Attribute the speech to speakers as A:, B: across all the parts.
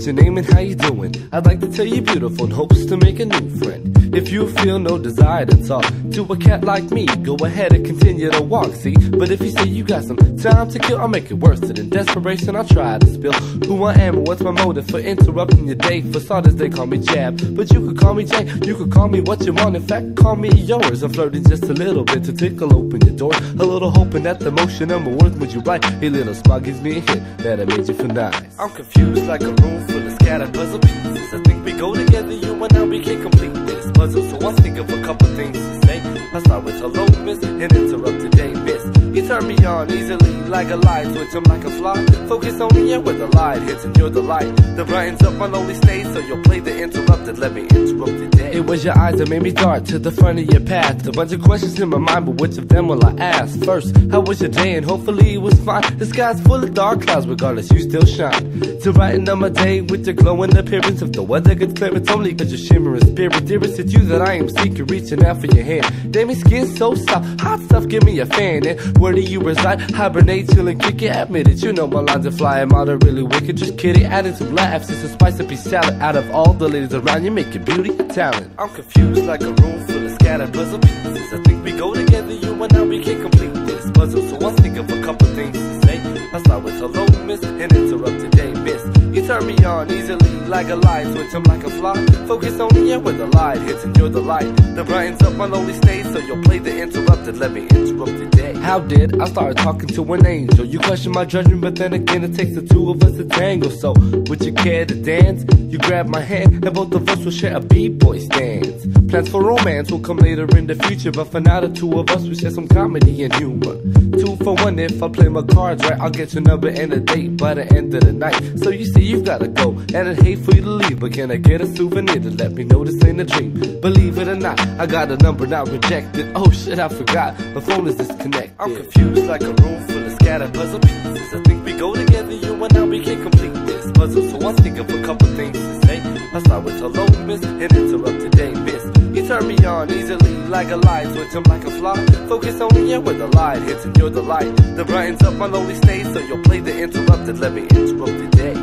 A: What's your name and how you doing? I'd like to tell you beautiful in hopes to make a new friend. If you feel no desire to talk to a cat like me, go ahead and continue to walk, see? But if you say you got some time to kill, I'll make it worse. And in desperation, I'll try to spill who I am and what's my motive for interrupting your day. For starters, they call me Jab, but you could call me Jay. You could call me what you want, in fact, call me yours. I'm flirting just a little bit to tickle open your door, a little hoping that the motion of my words would you right. A little spot gives me a hint that I made you feel nice. I'm confused like a room full of scattered puzzle pieces. I think we go together, you and I, we can complete this puzzle. So I think of a couple things to say. I start with hello, miss, and interrupt today, miss. You turn me on easily like a light switch, I'm like a fly. Focus on me and where the light hits and you're the light. The brightens up my lonely stage, so you'll play the interrupted. Let me interrupt your day. It was your eyes that made me dart to the front of your path. A bunch of questions in my mind, but which of them will I ask? First, how was your day? And hopefully it was fine. The sky's full of dark clouds, regardless, you still shine. To brighten up my day with your glowing appearance. If the weather gets clear, it's only cause your shimmering spirit. Dearest, it's you that I am seeking, reaching out for your hand. Damn, your skin's so soft, hot stuff, give me a fan. And where do you reside? Hibernate, chillin', kick it, admit it. You know my lines are flying, out are really wicked. Just kidding, adding some laughs, it's a spice up your salad. Out of all the ladies around, you make your beauty a talent. I'm confused like a room full of scattered puzzle pieces. I think we go together, you and I, we can complete this puzzle. So I think of a couple things to say. I start with hello, miss, and interrupt today, miss. You turn me on easily like a light switch, I'm like a fly. Focus on me and where the light hits and you're the light. The brightens up my lonely stage, so you'll play the interrupted. Let me interrupt today. How did I start talking to an angel? You question my judgment, but then again it takes the two of us to tangle. So would you care to dance? You grab my hand and both of us will share a b-boy stance. Plans for romance will come later in the future, but for now the two of us will share some comedy and humor. 2 for 1 if I play my cards right. I'll get your number and a date by the end of the night. So you see you've gotta go, and I'd hate for you to leave, but can I get a souvenir to let me know this ain't a dream? Believe it or not, I got a number not rejected. Oh shit, I forgot, my phone is disconnected. I'm confused like a room full of scattered puzzle pieces. I think we go together, you and I, we can complete this puzzle. So I think of a couple things to say. I start with hello, miss, and interrupt today, miss. You turn me on easily like a light switch, I'm like a fly. Focus on me and where the light hits and you're the light. The brightens up my lonely stage, so you'll play the interrupted. Let me interrupt today.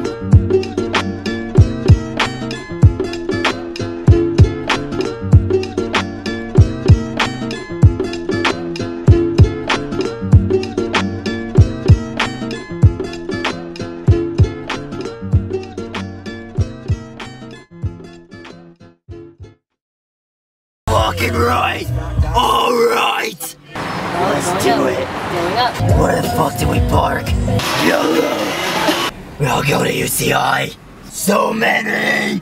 B: Fucking right! Alright! Let's do it! Where the fuck do we park? YOLO! We all go to UCI! So many!